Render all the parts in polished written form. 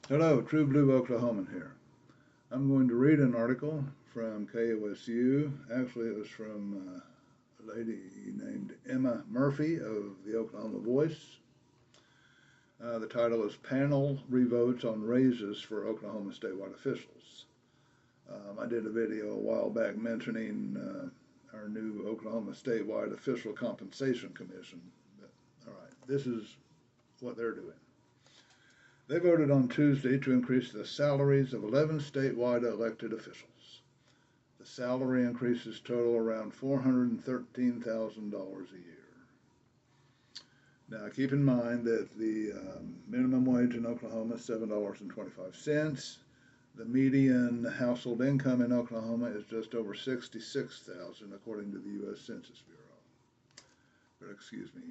Hello, True Blue Oklahoman here. I'm going to read an article from KOSU. Actually, it was from a lady named Emma Murphy of the Oklahoma Voice. The title is Panel Revotes on Raises for Oklahoma Statewide Officials. I did a video a while back mentioning our new Oklahoma Statewide Official Compensation Commission. But, all right, this is what they're doing. They voted on Tuesday to increase the salaries of 11 statewide elected officials. The salary increases total around $413,000 a year. Now, keep in mind that the minimum wage in Oklahoma is $7.25. The median household income in Oklahoma is just over $66,000, according to the U.S. Census Bureau. But excuse me.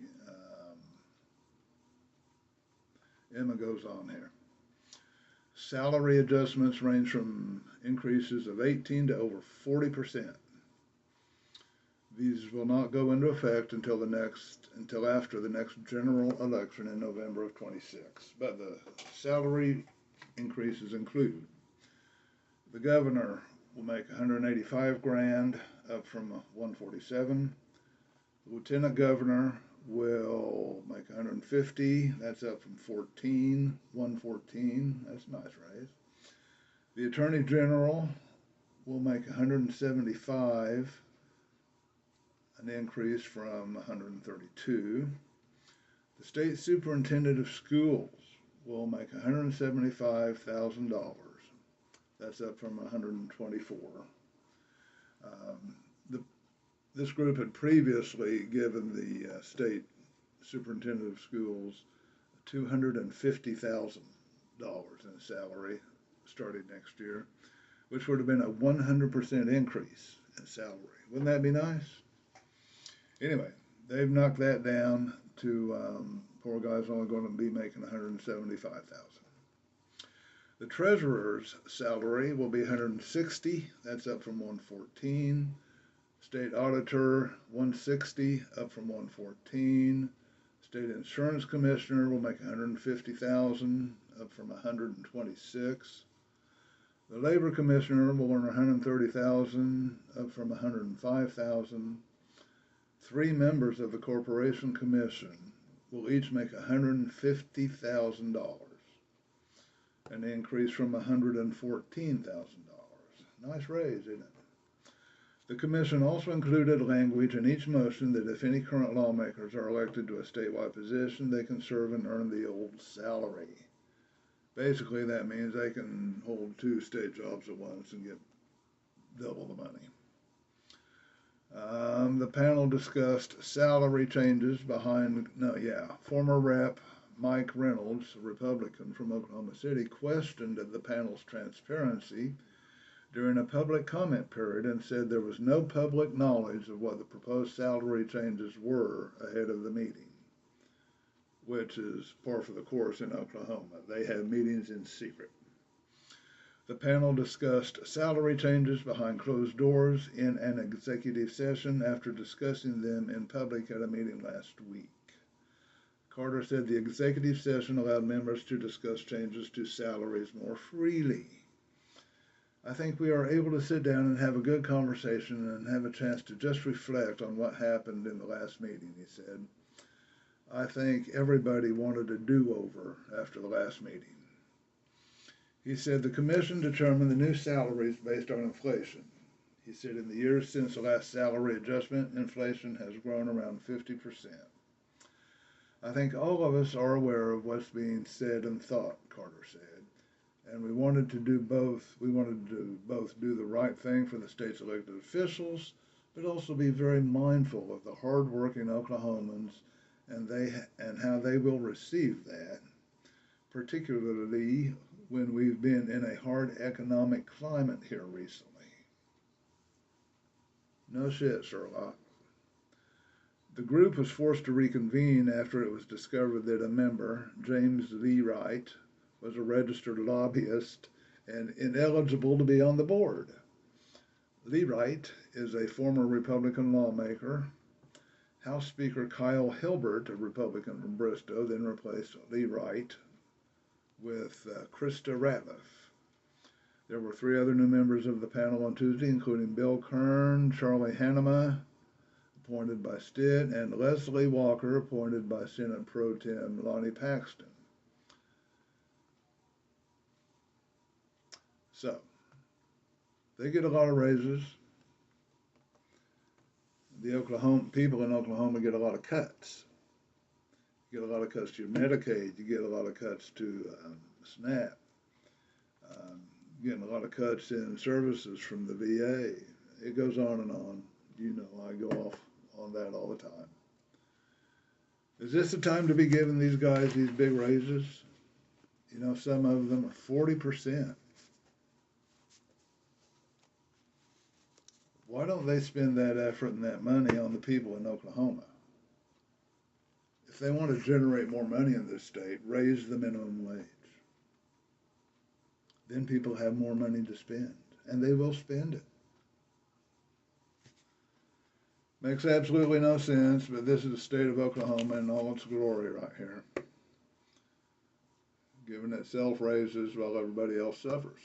Emma goes on here. Salary adjustments range from increases of 18 to over 40%. These will not go into effect until after the next general election in November of 26. But the salary increases include the governor will make 185 grand, up from 147. The lieutenant governor will make 150. That's up from 114. That's a nice raise. The attorney general will make 175, an increase from 132. The state superintendent of schools will make $175,000. That's up from 124. This group had previously given the state superintendent of schools $250,000 in salary starting next year, which would have been a 100% increase in salary. Wouldn't that be nice? Anyway, they've knocked that down to poor guy's only going to be making $175,000. The treasurer's salary will be $160. That's up from 114. State auditor, 160, up from 114. State insurance commissioner will make 150,000, up from 126. The labor commissioner will earn 130,000, up from 105,000. 3 members of the corporation commission will each make $150,000, an increase from $114,000. Nice raise, isn't it? The commission also included language in each motion that if any current lawmakers are elected to a statewide position, they can serve and earn the old salary. Basically, that means they can hold 2 state jobs at once and get double the money. The panel discussed salary changes former Rep. Mike Reynolds, a Republican from Oklahoma City, questioned the panel's transparency during a public comment period and said there was no public knowledge of what the proposed salary changes were ahead of the meeting, which is par for the course in Oklahoma. They have meetings in secret. The panel discussed salary changes behind closed doors in an executive session after discussing them in public at a meeting last week. Carter said the executive session allowed members to discuss changes to salaries more freely. I think we are able to sit down and have a good conversation and have a chance to just reflect on what happened in the last meeting, he said. I think everybody wanted a do-over after the last meeting. He said the commission determined the new salaries based on inflation. He said in the years since the last salary adjustment, inflation has grown around 50%. I think all of us are aware of what's being said and thought, Carter said. And we wanted to do both. We wanted to both do the right thing for the state's elected officials, but also be very mindful of the hardworking Oklahomans and how they will receive that, particularly when we've been in a hard economic climate here recently. No shit, Sherlock. The group was forced to reconvene after it was discovered that a member, James Lee Wright, was a registered lobbyist and ineligible to be on the board. Lee Wright is a former Republican lawmaker. House Speaker Kyle Hilbert, a Republican from Bristow, then replaced Lee Wright with Krista Ratliff. There were 3 other new members of the panel on Tuesday, including Bill Kern, Charlie Hanema, appointed by Stitt, and Leslie Walker, appointed by Senate Pro Tem Lonnie Paxton. So, they get a lot of raises. The people in Oklahoma get a lot of cuts. You get a lot of cuts to your Medicaid. You get a lot of cuts to SNAP. Getting a lot of cuts in services from the VA. It goes on and on. You know, I go off on that all the time. Is this the time to be giving these guys these big raises? You know, some of them are 40%. Why don't they spend that effort and that money on the people in Oklahoma? If they want to generate more money in this state, raise the minimum wage. Then people have more money to spend, and they will spend it. Makes absolutely no sense, but this is the state of Oklahoma in all its glory right here. Giving itself raises while everybody else suffers.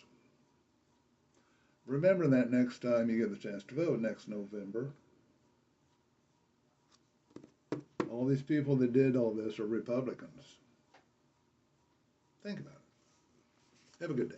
Remember that next time you get the chance to vote, next November. All these people that did all this are Republicans. Think about it. Have a good day.